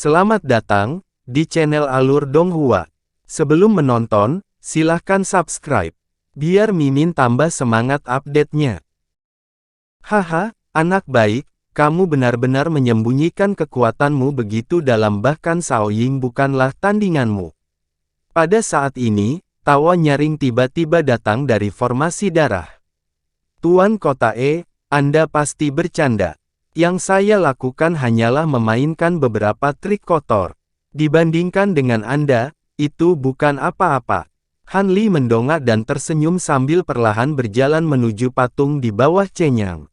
Selamat datang di channel Alur Donghua. Sebelum menonton, silahkan subscribe, biar Mimin tambah semangat update-nya. Haha, anak baik, kamu benar-benar menyembunyikan kekuatanmu begitu dalam, bahkan Shaoying bukanlah tandinganmu. Pada saat ini, tawa nyaring tiba-tiba datang dari formasi darah. Tuan Kota Anda pasti bercanda. Yang saya lakukan hanyalah memainkan beberapa trik kotor. Dibandingkan dengan Anda, itu bukan apa-apa. Han Li mendongak dan tersenyum sambil perlahan berjalan menuju patung di bawah Cenyang.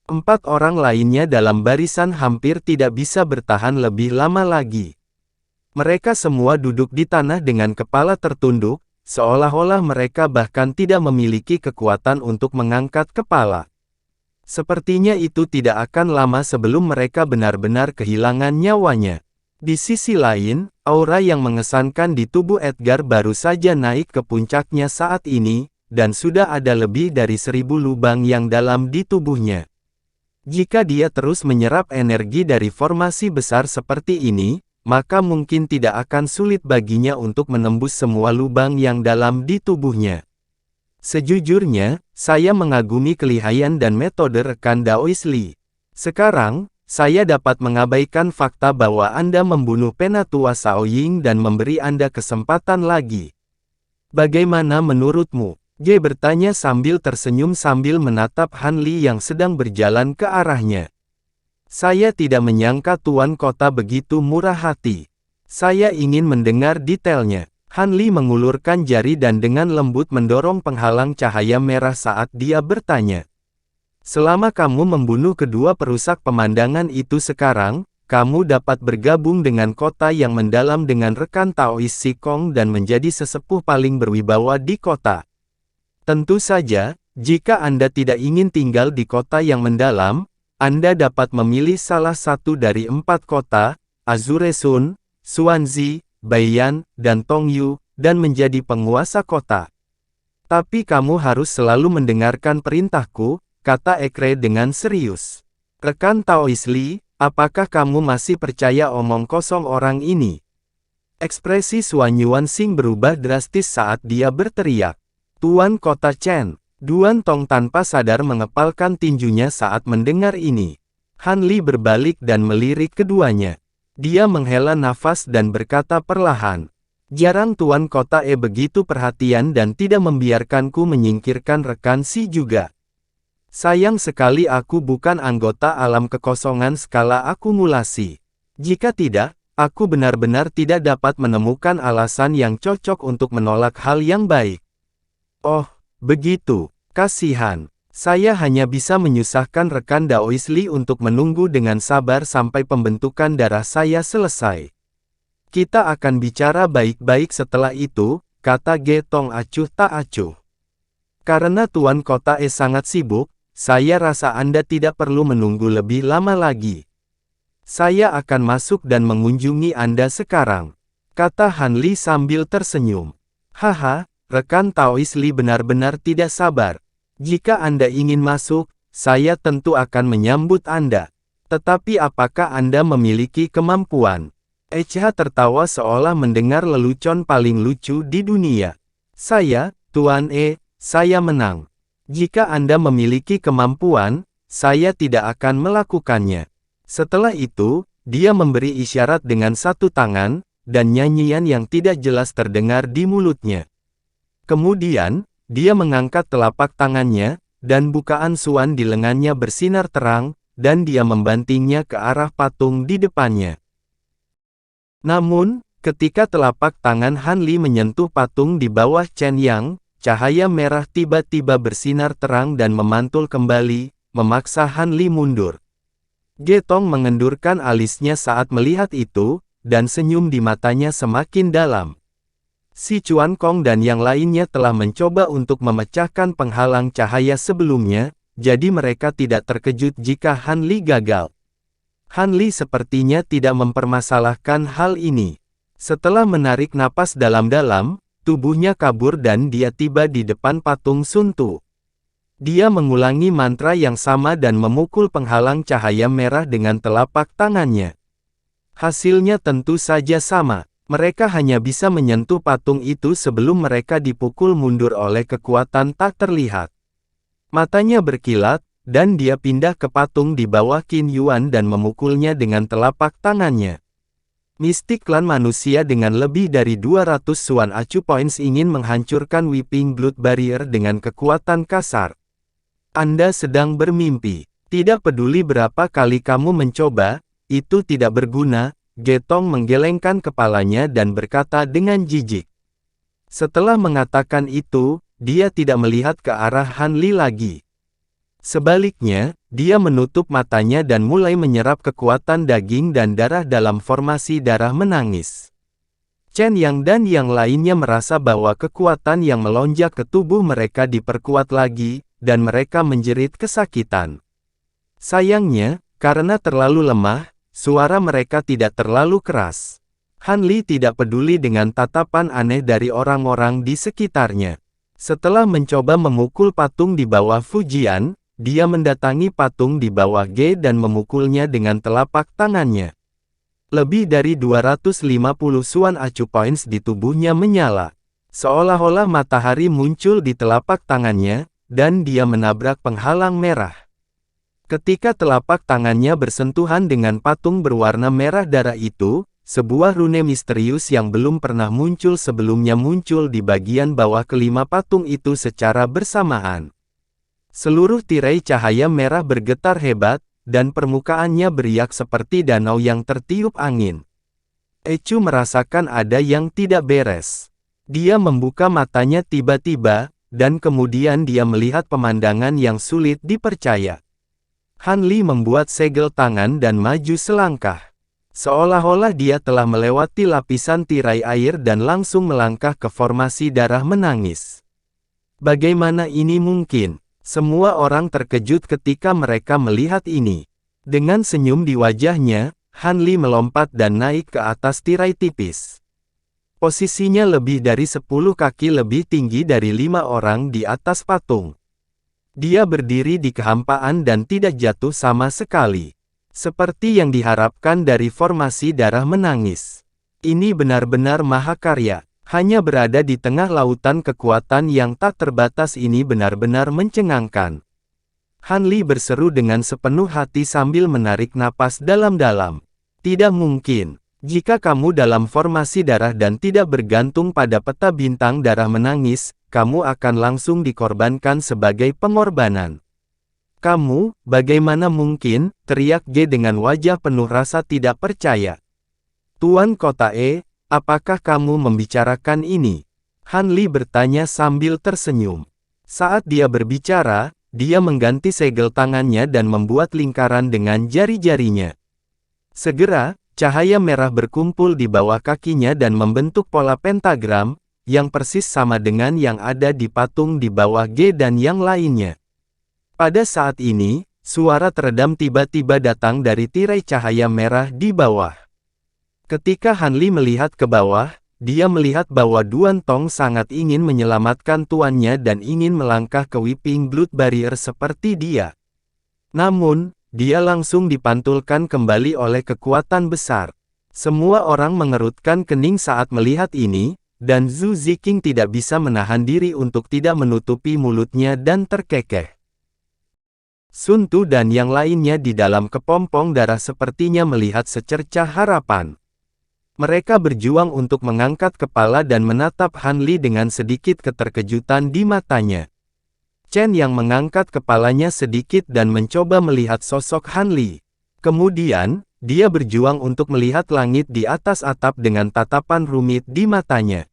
4 orang lainnya dalam barisan hampir tidak bisa bertahan lebih lama lagi. Mereka semua duduk di tanah dengan kepala tertunduk, seolah-olah mereka bahkan tidak memiliki kekuatan untuk mengangkat kepala. Sepertinya itu tidak akan lama sebelum mereka benar-benar kehilangan nyawanya. Di sisi lain, aura yang mengesankan di tubuh Edgar baru saja naik ke puncaknya saat ini, dan sudah ada lebih dari 1000 lubang yang dalam di tubuhnya. Jika dia terus menyerap energi dari formasi besar seperti ini, maka mungkin tidak akan sulit baginya untuk menembus semua lubang yang dalam di tubuhnya. Sejujurnya, saya mengagumi kelihayan dan metode rekan Daois Li. Sekarang, saya dapat mengabaikan fakta bahwa Anda membunuh Penatua Shaoying dan memberi Anda kesempatan lagi. Bagaimana menurutmu? Ge bertanya sambil tersenyum sambil menatap Han Li yang sedang berjalan ke arahnya. Saya tidak menyangka Tuan Kota begitu murah hati. Saya ingin mendengar detailnya. Han Li mengulurkan jari dan dengan lembut mendorong penghalang cahaya merah saat dia bertanya. Selama kamu membunuh kedua perusak pemandangan itu sekarang, kamu dapat bergabung dengan kota yang mendalam dengan rekan Taois Sikong dan menjadi sesepuh paling berwibawa di kota. Tentu saja, jika Anda tidak ingin tinggal di kota yang mendalam, Anda dapat memilih salah satu dari 4 kota, Azure Sun, Xuanzi, Baiyan, dan Tongyu, dan menjadi penguasa kota. Tapi kamu harus selalu mendengarkan perintahku, kata Ekre dengan serius. Rekan Taois Li, apakah kamu masih percaya omong kosong orang ini? Ekspresi Xuan Yuanxing berubah drastis saat dia berteriak. Tuan Kota Chen. Duan Tong tanpa sadar mengepalkan tinjunya saat mendengar ini. Han Li berbalik dan melirik keduanya. Dia menghela nafas dan berkata perlahan. Jarang Tuan Kota begitu perhatian dan tidak membiarkanku menyingkirkan rekan Si juga. Sayang sekali aku bukan anggota alam kekosongan skala akumulasi. Jika tidak, aku benar-benar tidak dapat menemukan alasan yang cocok untuk menolak hal yang baik. Oh, begitu. Kasihan. Saya hanya bisa menyusahkan rekan Daois Li untuk menunggu dengan sabar sampai pembentukan darah saya selesai. Kita akan bicara baik-baik setelah itu, kata Ge Tong acuh tak acuh. Karena Tuan Kota sangat sibuk, saya rasa Anda tidak perlu menunggu lebih lama lagi. Saya akan masuk dan mengunjungi Anda sekarang, kata Han Li sambil tersenyum. Haha, rekan Taois Li benar-benar tidak sabar. Jika Anda ingin masuk, saya tentu akan menyambut Anda. Tetapi apakah Anda memiliki kemampuan? Echa tertawa seolah mendengar lelucon paling lucu di dunia. Saya, Tuan saya menang. Jika Anda memiliki kemampuan, saya tidak akan melakukannya. Setelah itu, dia memberi isyarat dengan satu tangan, dan nyanyian yang tidak jelas terdengar di mulutnya. Kemudian, dia mengangkat telapak tangannya, dan bukaan Xuan di lengannya bersinar terang, dan dia membantingnya ke arah patung di depannya. Namun, ketika telapak tangan Han Li menyentuh patung di bawah Chen Yang, cahaya merah tiba-tiba bersinar terang dan memantul kembali, memaksa Han Li mundur. Ge Tong mengendurkan alisnya saat melihat itu, dan senyum di matanya semakin dalam. Si Chuan Kong dan yang lainnya telah mencoba untuk memecahkan penghalang cahaya sebelumnya, jadi mereka tidak terkejut jika Han Li gagal. Han Li sepertinya tidak mempermasalahkan hal ini. Setelah menarik napas dalam-dalam, tubuhnya kabur dan dia tiba di depan patung Sun Tu. Dia mengulangi mantra yang sama dan memukul penghalang cahaya merah dengan telapak tangannya. Hasilnya tentu saja sama. Mereka hanya bisa menyentuh patung itu sebelum mereka dipukul mundur oleh kekuatan tak terlihat. Matanya berkilat, dan dia pindah ke patung di bawah Qin Yuan dan memukulnya dengan telapak tangannya. Mistik klan manusia dengan lebih dari 200 Suan Acu Points ingin menghancurkan Weeping Blood Barrier dengan kekuatan kasar. Anda sedang bermimpi. Tidak peduli berapa kali kamu mencoba, itu tidak berguna. Getong menggelengkan kepalanya dan berkata dengan jijik. Setelah mengatakan itu, dia tidak melihat ke arah Han Li lagi. Sebaliknya, dia menutup matanya dan mulai menyerap kekuatan daging dan darah dalam formasi darah menangis. Chen Yang dan yang lainnya merasa bahwa kekuatan yang melonjak ke tubuh mereka diperkuat lagi, dan mereka menjerit kesakitan. Sayangnya, karena terlalu lemah, suara mereka tidak terlalu keras. Han Li tidak peduli dengan tatapan aneh dari orang-orang di sekitarnya. Setelah mencoba memukul patung di bawah Fujian, dia mendatangi patung di bawah Ge dan memukulnya dengan telapak tangannya. Lebih dari 250 Suan Acu Points di tubuhnya menyala. Seolah-olah matahari muncul di telapak tangannya, dan dia menabrak penghalang merah. Ketika telapak tangannya bersentuhan dengan patung berwarna merah darah itu, sebuah rune misterius yang belum pernah muncul sebelumnya muncul di bagian bawah kelima patung itu secara bersamaan. Seluruh tirai cahaya merah bergetar hebat, dan permukaannya beriak seperti danau yang tertiup angin. Ecu merasakan ada yang tidak beres. Dia membuka matanya tiba-tiba, dan kemudian dia melihat pemandangan yang sulit dipercaya. Han Li membuat segel tangan dan maju selangkah. Seolah-olah dia telah melewati lapisan tirai air dan langsung melangkah ke formasi darah menangis. Bagaimana ini mungkin? Semua orang terkejut ketika mereka melihat ini. Dengan senyum di wajahnya, Han Li melompat dan naik ke atas tirai tipis. Posisinya lebih dari 10 kaki lebih tinggi dari 5 orang di atas patung. Dia berdiri di kehampaan dan tidak jatuh sama sekali. Seperti yang diharapkan dari formasi darah menangis. Ini benar-benar mahakarya. Hanya berada di tengah lautan kekuatan yang tak terbatas ini benar-benar mencengangkan. Han Li berseru dengan sepenuh hati sambil menarik napas dalam-dalam. Tidak mungkin. Jika kamu dalam formasi darah dan tidak bergantung pada peta bintang darah menangis, kamu akan langsung dikorbankan sebagai pengorbanan. Kamu, bagaimana mungkin, teriak Ge dengan wajah penuh rasa tidak percaya. Tuan Kota apakah kamu membicarakan ini? Han Li bertanya sambil tersenyum. Saat dia berbicara, dia mengganti segel tangannya dan membuat lingkaran dengan jari-jarinya. Segera, cahaya merah berkumpul di bawah kakinya dan membentuk pola pentagram, yang persis sama dengan yang ada di patung di bawah Ge dan yang lainnya. Pada saat ini, suara teredam tiba-tiba datang dari tirai cahaya merah di bawah. Ketika Han Li melihat ke bawah, dia melihat bahwa Duan Tong sangat ingin menyelamatkan tuannya dan ingin melangkah ke Weeping Blood Barrier seperti dia. Namun, dia langsung dipantulkan kembali oleh kekuatan besar. Semua orang mengerutkan kening saat melihat ini, dan Zhu Ziqing tidak bisa menahan diri untuk tidak menutupi mulutnya dan terkekeh. Sun Tu dan yang lainnya di dalam kepompong darah sepertinya melihat secercah harapan. Mereka berjuang untuk mengangkat kepala dan menatap Han Li dengan sedikit keterkejutan di matanya. Chen yang mengangkat kepalanya sedikit dan mencoba melihat sosok Han Li. Kemudian, dia berjuang untuk melihat langit di atas atap dengan tatapan rumit di matanya.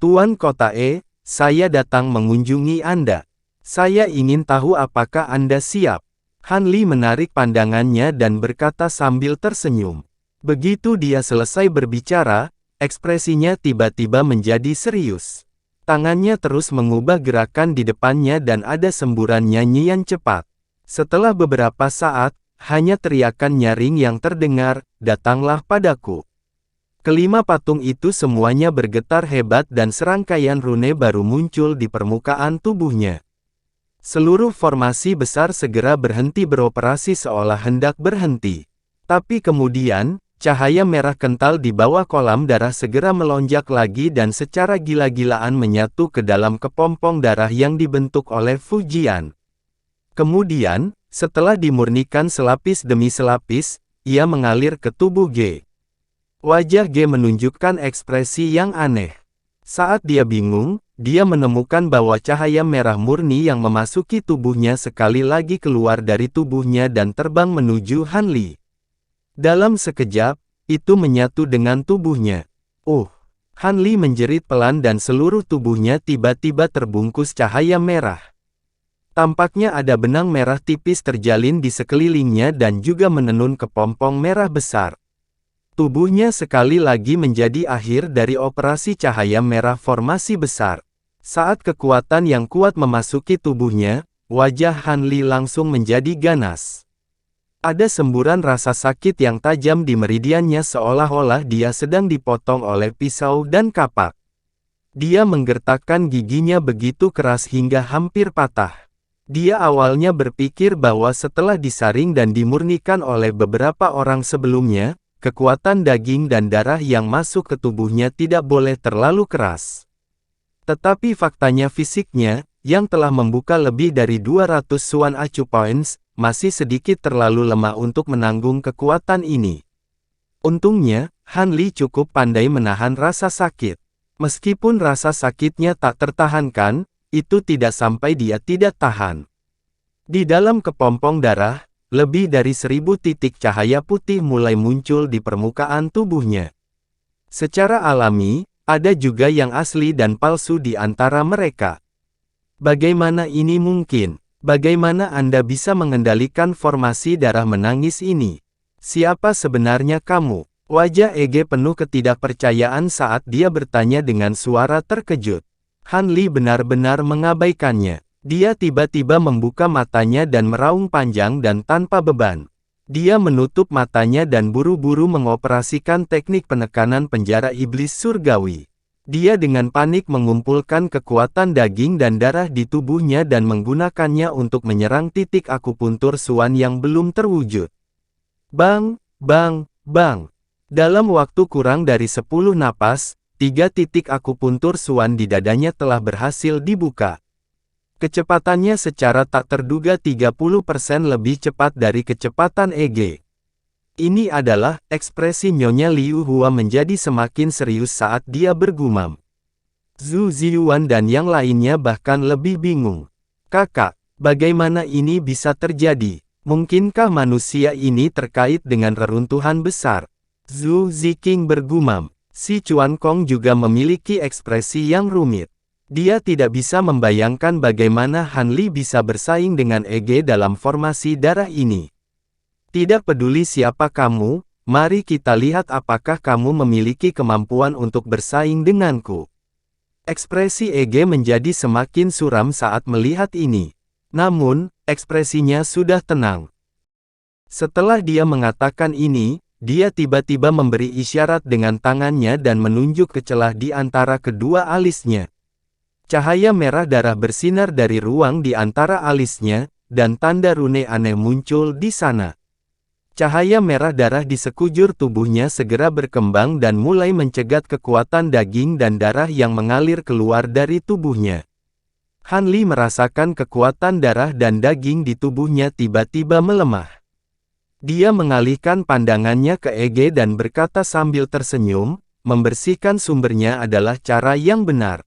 Tuan Kota saya datang mengunjungi Anda. Saya ingin tahu apakah Anda siap. Han Li menarik pandangannya dan berkata sambil tersenyum. Begitu dia selesai berbicara, ekspresinya tiba-tiba menjadi serius. Tangannya terus mengubah gerakan di depannya dan ada semburan nyanyian cepat. Setelah beberapa saat, hanya teriakan nyaring yang terdengar, "Datanglah padaku." Kelima patung itu semuanya bergetar hebat dan serangkaian rune baru muncul di permukaan tubuhnya. Seluruh formasi besar segera berhenti beroperasi seolah hendak berhenti. Tapi kemudian, Cahaya merah kental di bawah kolam darah segera melonjak lagi dan secara gila-gilaan menyatu ke dalam kepompong darah yang dibentuk oleh Fujian. Kemudian, setelah dimurnikan selapis demi selapis, ia mengalir ke tubuh G. Wajah G menunjukkan ekspresi yang aneh. Saat dia bingung, dia menemukan bahwa cahaya merah murni yang memasuki tubuhnya sekali lagi keluar dari tubuhnya dan terbang menuju Han Li. Dalam sekejap, itu menyatu dengan tubuhnya. Han Li menjerit pelan dan seluruh tubuhnya tiba-tiba terbungkus cahaya merah. Tampaknya ada benang merah tipis terjalin di sekelilingnya dan juga menenun kepompong merah besar. Tubuhnya sekali lagi menjadi akhir dari operasi cahaya merah formasi besar. Saat kekuatan yang kuat memasuki tubuhnya, wajah Han Li langsung menjadi ganas. Ada semburan rasa sakit yang tajam di meridiannya seolah-olah dia sedang dipotong oleh pisau dan kapak. Dia menggertakkan giginya begitu keras hingga hampir patah. Dia awalnya berpikir bahwa setelah disaring dan dimurnikan oleh beberapa orang sebelumnya, kekuatan daging dan darah yang masuk ke tubuhnya tidak boleh terlalu keras. Tetapi faktanya fisiknya, yang telah membuka lebih dari 200 Suan Acu Points, masih sedikit terlalu lemah untuk menanggung kekuatan ini. Untungnya, Han Li cukup pandai menahan rasa sakit. Meskipun rasa sakitnya tak tertahankan, itu tidak sampai dia tidak tahan. Di dalam kepompong darah, lebih dari 1000 titik cahaya putih mulai muncul di permukaan tubuhnya. Secara alami, ada juga yang asli dan palsu di antara mereka. Bagaimana ini mungkin? Bagaimana Anda bisa mengendalikan formasi darah menangis ini? Siapa sebenarnya kamu? Wajah Ege penuh ketidakpercayaan saat dia bertanya dengan suara terkejut. Han Li benar-benar mengabaikannya. Dia tiba-tiba membuka matanya dan meraung panjang dan tanpa beban. Dia menutup matanya dan buru-buru mengoperasikan teknik penekanan penjara iblis surgawi. Dia dengan panik mengumpulkan kekuatan daging dan darah di tubuhnya dan menggunakannya untuk menyerang titik akupuntur Suan yang belum terwujud. Bang, bang, bang. Dalam waktu kurang dari 10 napas, 3 titik akupuntur Suan di dadanya telah berhasil dibuka. Kecepatannya secara tak terduga 30% lebih cepat dari kecepatan EG. Ini adalah, ekspresi Nyonya Liu Hua menjadi semakin serius saat dia bergumam. Zhu Ziyuan dan yang lainnya bahkan lebih bingung. Kakak, bagaimana ini bisa terjadi? Mungkinkah manusia ini terkait dengan reruntuhan besar? Zhu Ziqing bergumam. Si Chuan Kong juga memiliki ekspresi yang rumit. Dia tidak bisa membayangkan bagaimana Han Li bisa bersaing dengan EG dalam formasi darah ini. Tidak peduli siapa kamu, mari kita lihat apakah kamu memiliki kemampuan untuk bersaing denganku. Ekspresi EG menjadi semakin suram saat melihat ini. Namun, ekspresinya sudah tenang. Setelah dia mengatakan ini, dia tiba-tiba memberi isyarat dengan tangannya dan menunjuk ke celah di antara kedua alisnya. Cahaya merah darah bersinar dari ruang di antara alisnya, dan tanda rune aneh muncul di sana. Cahaya merah darah di sekujur tubuhnya segera berkembang dan mulai mencegat kekuatan daging dan darah yang mengalir keluar dari tubuhnya. Han Li merasakan kekuatan darah dan daging di tubuhnya tiba-tiba melemah. Dia mengalihkan pandangannya ke EG dan berkata sambil tersenyum, membersihkan sumbernya adalah cara yang benar.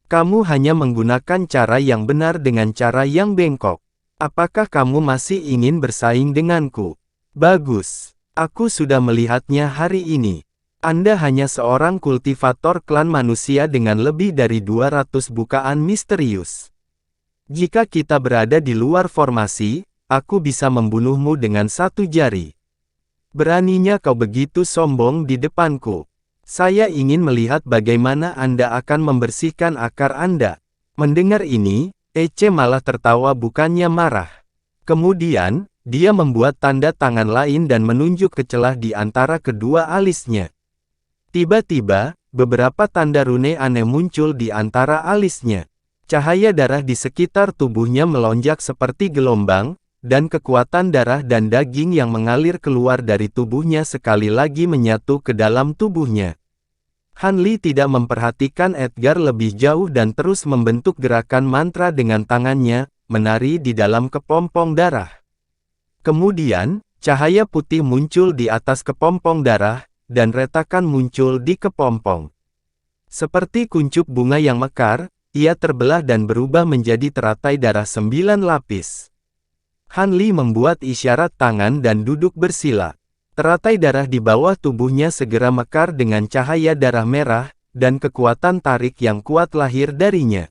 Kamu hanya menggunakan cara yang benar dengan cara yang bengkok. Apakah kamu masih ingin bersaing denganku? Bagus. Aku sudah melihatnya hari ini. Anda hanya seorang kultivator klan manusia dengan lebih dari 200 bukaan misterius. Jika kita berada di luar formasi, aku bisa membunuhmu dengan 1 jari. Beraninya kau begitu sombong di depanku. Saya ingin melihat bagaimana Anda akan membersihkan akar Anda. Mendengar ini, Ece malah tertawa bukannya marah. Kemudian, dia membuat tanda tangan lain dan menunjuk ke celah di antara kedua alisnya. Tiba-tiba, beberapa tanda rune aneh muncul di antara alisnya. Cahaya darah di sekitar tubuhnya melonjak seperti gelombang, dan kekuatan darah dan daging yang mengalir keluar dari tubuhnya sekali lagi menyatu ke dalam tubuhnya. Han Li tidak memperhatikan Edgar lebih jauh dan terus membentuk gerakan mantra dengan tangannya, menari di dalam kepompong darah. Kemudian, cahaya putih muncul di atas kepompong darah, dan retakan muncul di kepompong. Seperti kuncup bunga yang mekar, ia terbelah dan berubah menjadi teratai darah 9 lapis. Han Li membuat isyarat tangan dan duduk bersila. Teratai darah di bawah tubuhnya segera mekar dengan cahaya darah merah, dan kekuatan tarik yang kuat lahir darinya.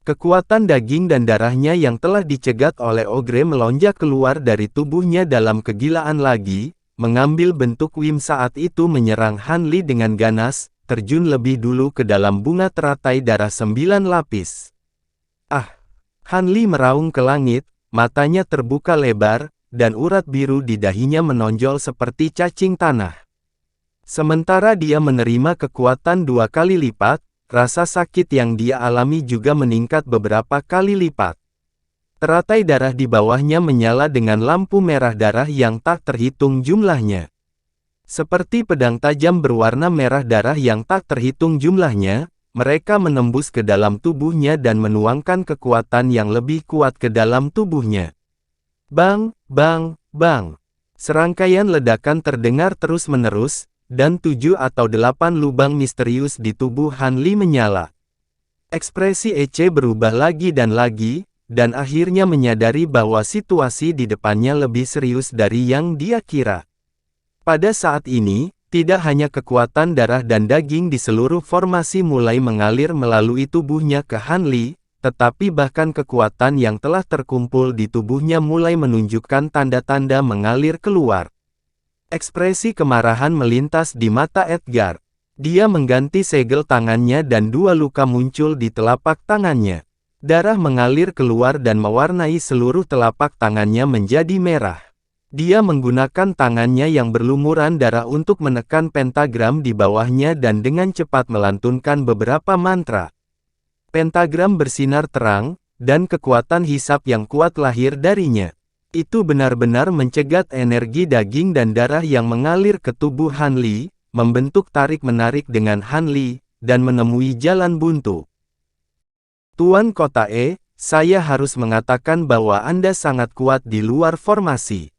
Kekuatan daging dan darahnya yang telah dicegat oleh Ogre melonjak keluar dari tubuhnya dalam kegilaan lagi, mengambil bentuk Wim saat itu menyerang Han Li dengan ganas, terjun lebih dulu ke dalam bunga teratai darah 9 lapis. Ah! Han Li meraung ke langit, matanya terbuka lebar, dan urat biru di dahinya menonjol seperti cacing tanah. Sementara dia menerima kekuatan 2 kali lipat, rasa sakit yang dia alami juga meningkat beberapa kali lipat. Teratai darah di bawahnya menyala dengan lampu merah darah yang tak terhitung jumlahnya. Seperti pedang tajam berwarna merah darah yang tak terhitung jumlahnya, mereka menembus ke dalam tubuhnya dan menuangkan kekuatan yang lebih kuat ke dalam tubuhnya. Bang, bang, bang. Serangkaian ledakan terdengar terus-menerus, dan 7 atau 8 lubang misterius di tubuh Han Li menyala. Ekspresi Ece berubah lagi, dan akhirnya menyadari bahwa situasi di depannya lebih serius dari yang dia kira. Pada saat ini, tidak hanya kekuatan darah dan daging di seluruh formasi mulai mengalir melalui tubuhnya ke Han Li, tetapi bahkan kekuatan yang telah terkumpul di tubuhnya mulai menunjukkan tanda-tanda mengalir keluar. Ekspresi kemarahan melintas di mata Edgar. Dia mengganti segel tangannya dan 2 luka muncul di telapak tangannya. Darah mengalir keluar dan mewarnai seluruh telapak tangannya menjadi merah. Dia menggunakan tangannya yang berlumuran darah untuk menekan pentagram di bawahnya dan dengan cepat melantunkan beberapa mantra. Pentagram bersinar terang, dan kekuatan hisap yang kuat lahir darinya. Itu benar-benar mencegat energi daging dan darah yang mengalir ke tubuh Han Li, membentuk tarik-menarik dengan Han Li, dan menemui jalan buntu. Tuan Kota saya harus mengatakan bahwa Anda sangat kuat di luar formasi.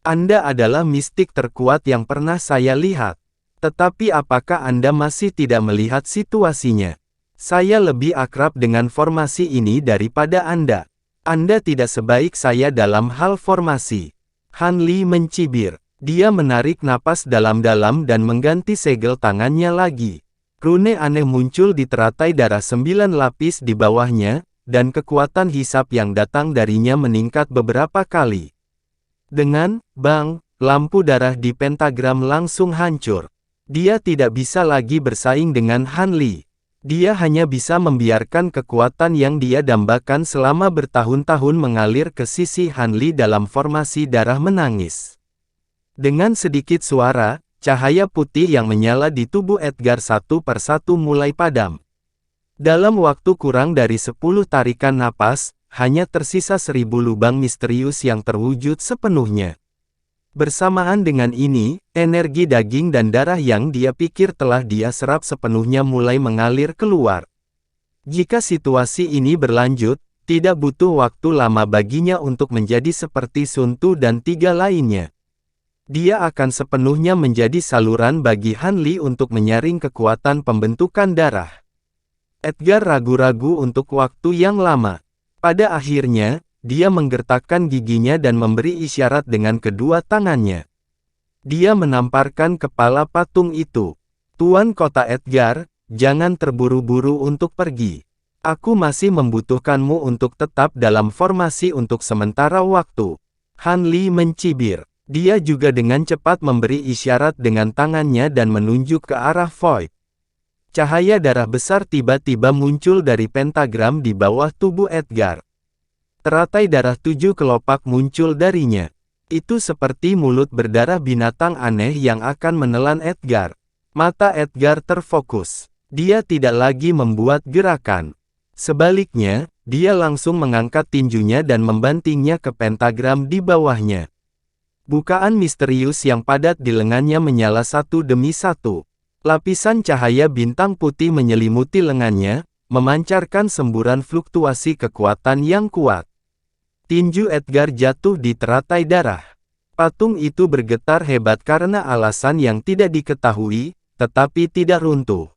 Anda adalah mistik terkuat yang pernah saya lihat. Tetapi apakah Anda masih tidak melihat situasinya? Saya lebih akrab dengan formasi ini daripada Anda. Anda tidak sebaik saya dalam hal formasi. Han Li mencibir. Dia menarik napas dalam-dalam dan mengganti segel tangannya lagi. Rune aneh muncul di teratai darah 9 lapis di bawahnya, dan kekuatan hisap yang datang darinya meningkat beberapa kali. Dengan bang, lampu darah di pentagram langsung hancur. Dia tidak bisa lagi bersaing dengan Han Li. Dia hanya bisa membiarkan kekuatan yang dia dambakan selama bertahun-tahun mengalir ke sisi Han Li dalam formasi darah menangis. Dengan sedikit suara, cahaya putih yang menyala di tubuh Edgar satu persatu mulai padam. Dalam waktu kurang dari 10 tarikan napas, hanya tersisa 1000 lubang misterius yang terwujud sepenuhnya. Bersamaan dengan ini, energi daging dan darah yang dia pikir telah dia serap sepenuhnya mulai mengalir keluar. Jika situasi ini berlanjut, tidak butuh waktu lama baginya untuk menjadi seperti Sun Tu dan 3 lainnya. Dia akan sepenuhnya menjadi saluran bagi Han Li untuk menyaring kekuatan pembentukan darah. Edgar ragu-ragu untuk waktu yang lama. Pada akhirnya, dia menggertakkan giginya dan memberi isyarat dengan kedua tangannya. Dia menamparkan kepala patung itu. Tuan Kota Edgar, jangan terburu-buru untuk pergi. Aku masih membutuhkanmu untuk tetap dalam formasi untuk sementara waktu. Han Li mencibir. Dia juga dengan cepat memberi isyarat dengan tangannya dan menunjuk ke arah Void. Cahaya darah besar tiba-tiba muncul dari pentagram di bawah tubuh Edgar. Teratai darah 7 kelopak muncul darinya. Itu seperti mulut berdarah binatang aneh yang akan menelan Edgar. Mata Edgar terfokus. Dia tidak lagi membuat gerakan. Sebaliknya, dia langsung mengangkat tinjunya dan membantingnya ke pentagram di bawahnya. Bukaan misterius yang padat di lengannya menyala satu demi satu. Lapisan cahaya bintang putih menyelimuti lengannya, memancarkan semburan fluktuasi kekuatan yang kuat. Tinju Edgar jatuh di teratai darah. Patung itu bergetar hebat karena alasan yang tidak diketahui, tetapi tidak runtuh.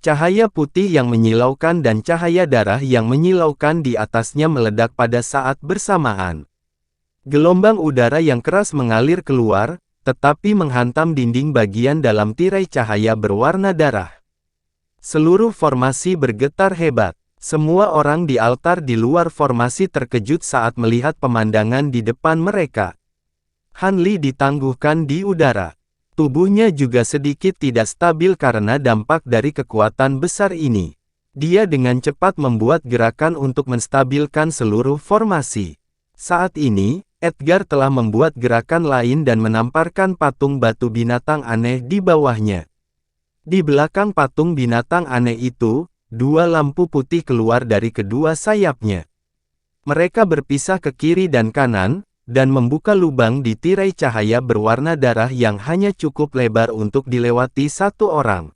Cahaya putih yang menyilaukan dan cahaya darah yang menyilaukan di atasnya meledak pada saat bersamaan. Gelombang udara yang keras mengalir keluar, tetapi menghantam dinding bagian dalam tirai cahaya berwarna darah. Seluruh formasi bergetar hebat. Semua orang di altar di luar formasi terkejut saat melihat pemandangan di depan mereka. Han Li ditangguhkan di udara. Tubuhnya juga sedikit tidak stabil karena dampak dari kekuatan besar ini. Dia dengan cepat membuat gerakan untuk menstabilkan seluruh formasi. Saat ini, Edgar telah membuat gerakan lain dan menamparkan patung batu binatang aneh di bawahnya. Di belakang patung binatang aneh itu, dua lampu putih keluar dari kedua sayapnya. Mereka berpisah ke kiri dan kanan, dan membuka lubang di tirai cahaya berwarna darah yang hanya cukup lebar untuk dilewati satu orang.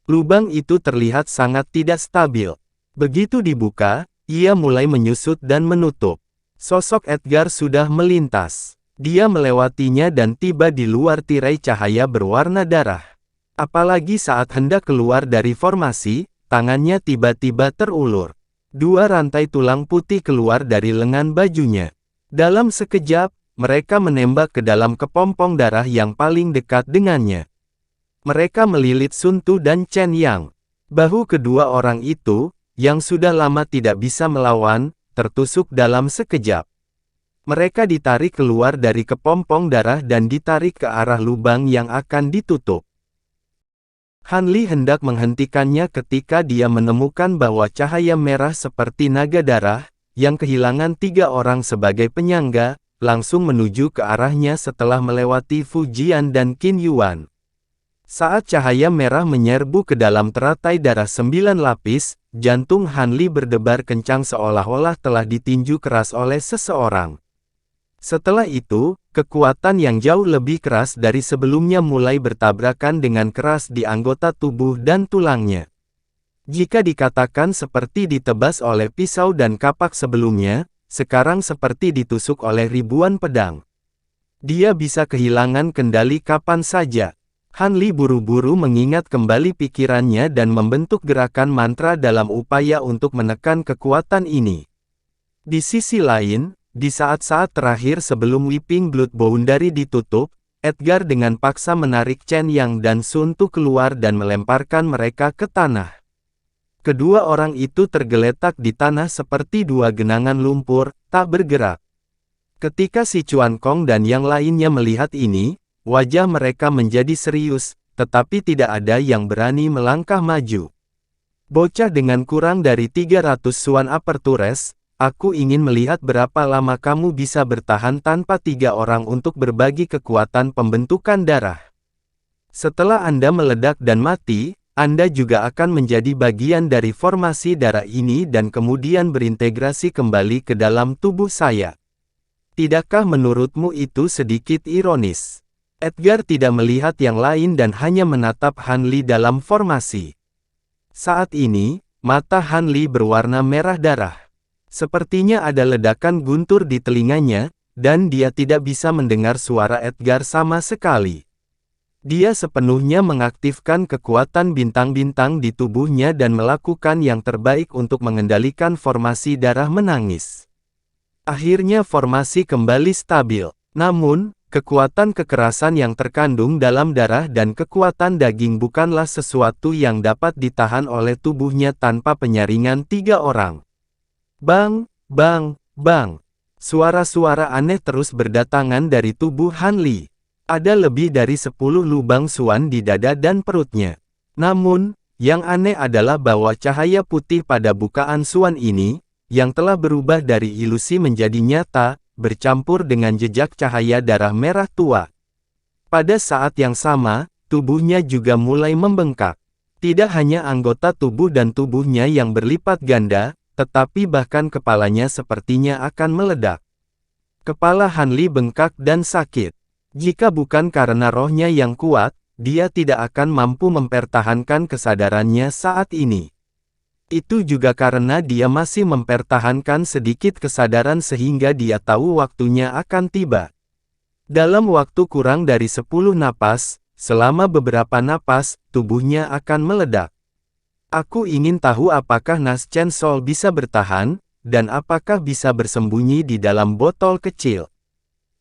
Lubang itu terlihat sangat tidak stabil. Begitu dibuka, ia mulai menyusut dan menutup. Sosok Edgar sudah melintas. Dia melewatinya dan tiba di luar tirai cahaya berwarna darah. Apalagi saat hendak keluar dari formasi, tangannya tiba-tiba terulur. Dua rantai tulang putih keluar dari lengan bajunya. Dalam sekejap, mereka menembak ke dalam kepompong darah yang paling dekat dengannya. Mereka melilit Sun Tu dan Chen Yang. Bahu kedua orang itu, yang sudah lama tidak bisa melawan, tertusuk dalam sekejap. Mereka ditarik keluar dari kepompong darah dan ditarik ke arah lubang yang akan ditutup. Han Li hendak menghentikannya ketika dia menemukan bahwa cahaya merah seperti naga darah, yang kehilangan 3 orang sebagai penyangga, langsung menuju ke arahnya setelah melewati Fu Jian dan Qin Yuan. Saat cahaya merah menyerbu ke dalam teratai darah 9 lapis, jantung Han Li berdebar kencang seolah-olah telah ditinju keras oleh seseorang. Setelah itu, kekuatan yang jauh lebih keras dari sebelumnya mulai bertabrakan dengan keras di anggota tubuh dan tulangnya. Jika dikatakan seperti ditebas oleh pisau dan kapak sebelumnya, sekarang seperti ditusuk oleh ribuan pedang. Dia bisa kehilangan kendali kapan saja. Han Li buru-buru mengingat kembali pikirannya dan membentuk gerakan mantra dalam upaya untuk menekan kekuatan ini. Di sisi lain, di saat-saat terakhir sebelum Weeping Blood Boundary ditutup, Edgar dengan paksa menarik Chen Yang dan Sun Tu keluar dan melemparkan mereka ke tanah. Kedua orang itu tergeletak di tanah seperti dua genangan lumpur, tak bergerak. Ketika si Chuan Kong dan yang lainnya melihat ini, wajah mereka menjadi serius, tetapi tidak ada yang berani melangkah maju. Bocah dengan kurang dari 300 Suan Apertures, aku ingin melihat berapa lama kamu bisa bertahan tanpa 3 orang untuk berbagi kekuatan pembentukan darah. Setelah Anda meledak dan mati, Anda juga akan menjadi bagian dari formasi darah ini dan kemudian berintegrasi kembali ke dalam tubuh saya. Tidakkah menurutmu itu sedikit ironis? Edgar tidak melihat yang lain dan hanya menatap Han Li dalam formasi. Saat ini, mata Han Li berwarna merah darah. Sepertinya ada ledakan guntur di telinganya, dan dia tidak bisa mendengar suara Edgar sama sekali. Dia sepenuhnya mengaktifkan kekuatan bintang-bintang di tubuhnya dan melakukan yang terbaik untuk mengendalikan formasi darah menangis. Akhirnya formasi kembali stabil. Namun, kekuatan kekerasan yang terkandung dalam darah dan kekuatan daging bukanlah sesuatu yang dapat ditahan oleh tubuhnya tanpa penyaringan 3 orang. Bang, bang, bang. Suara-suara aneh terus berdatangan dari tubuh Han Li. Ada lebih dari 10 lubang suan di dada dan perutnya. Namun, yang aneh adalah bahwa cahaya putih pada bukaan suan ini, yang telah berubah dari ilusi menjadi nyata, bercampur dengan jejak cahaya darah merah tua. Pada saat yang sama, tubuhnya juga mulai membengkak. Tidak hanya anggota tubuh dan tubuhnya yang berlipat ganda, tetapi bahkan kepalanya sepertinya akan meledak. Kepala Han Li bengkak dan sakit. Jika bukan karena rohnya yang kuat, dia tidak akan mampu mempertahankan kesadarannya saat ini. Itu juga karena dia masih mempertahankan sedikit kesadaran sehingga dia tahu waktunya akan tiba. Dalam waktu kurang dari 10 napas, selama beberapa napas, tubuhnya akan meledak. Aku ingin tahu apakah Nas Chen Sol bisa bertahan, dan apakah bisa bersembunyi di dalam botol kecil.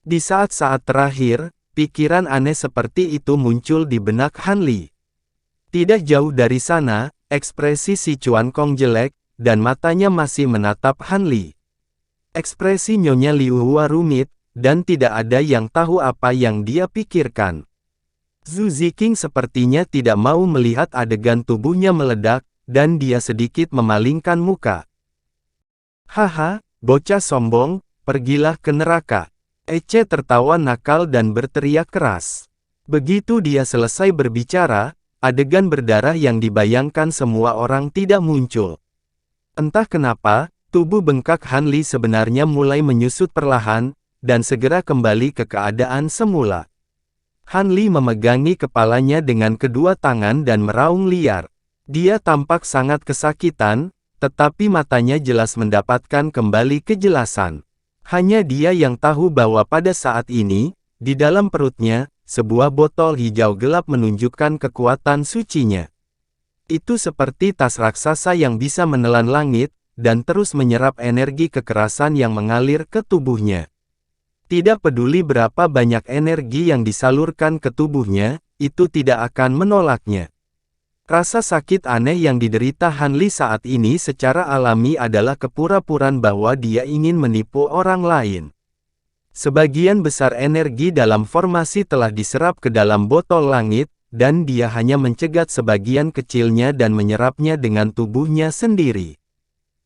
Di saat-saat terakhir, pikiran aneh seperti itu muncul di benak Han Li. Tidak jauh dari sana, ekspresi si Chuan Kong jelek, dan matanya masih menatap Han Li. Ekspresi Nyonya Liu Hua rumit, dan tidak ada yang tahu apa yang dia pikirkan. Zhu Ziqing sepertinya tidak mau melihat adegan tubuhnya meledak, dan dia sedikit memalingkan muka. Haha, bocah sombong, pergilah ke neraka. Ece tertawa nakal dan berteriak keras. Begitu dia selesai berbicara, adegan berdarah yang dibayangkan semua orang tidak muncul. Entah kenapa, tubuh bengkak Han Li sebenarnya mulai menyusut perlahan, dan segera kembali ke keadaan semula. Han Li memegangi kepalanya dengan kedua tangan dan meraung liar. Dia tampak sangat kesakitan, tetapi matanya jelas mendapatkan kembali kejelasan. Hanya dia yang tahu bahwa pada saat ini, di dalam perutnya, sebuah botol hijau gelap menunjukkan kekuatan sucinya. Itu seperti tas raksasa yang bisa menelan langit, dan terus menyerap energi kekerasan yang mengalir ke tubuhnya. Tidak peduli berapa banyak energi yang disalurkan ke tubuhnya, itu tidak akan menolaknya. Rasa sakit aneh yang diderita Han Li saat ini secara alami adalah kepura-puraan bahwa dia ingin menipu orang lain. Sebagian besar energi dalam formasi telah diserap ke dalam botol langit, dan dia hanya mencegat sebagian kecilnya dan menyerapnya dengan tubuhnya sendiri.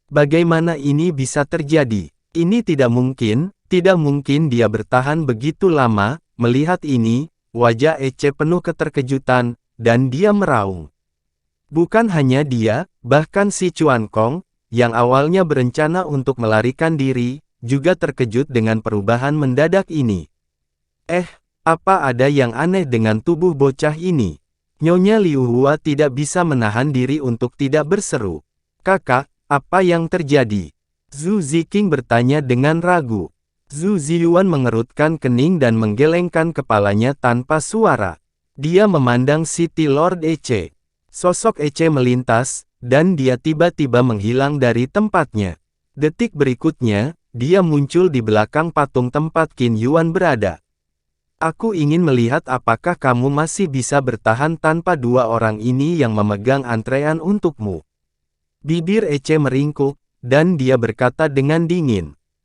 Bagaimana ini bisa terjadi? Ini tidak mungkin dia bertahan begitu lama. Melihat ini, wajah Ece penuh keterkejutan, dan dia meraung. Bukan hanya dia, bahkan si Chuan Kong, yang awalnya berencana untuk melarikan diri, juga terkejut dengan perubahan mendadak ini. Apa ada yang aneh dengan tubuh bocah ini? Nyonya Liu Hua tidak bisa menahan diri untuk tidak berseru. Kakak, apa yang terjadi? Zhu Ziqing bertanya dengan ragu. Zhu Ziyuan mengerutkan kening dan menggelengkan kepalanya tanpa suara. Dia memandang City Lord Ece. Sosok Ece melintas, dan dia tiba-tiba menghilang dari tempatnya. Detik berikutnya, dia muncul di belakang patung tempat Qin Yuan berada. Aku ingin melihat apakah kamu masih bisa bertahan tanpa dua orang ini yang memegang antrean untukmu. Bibir Ece meringkuk, dan dia berkata dengan dingin.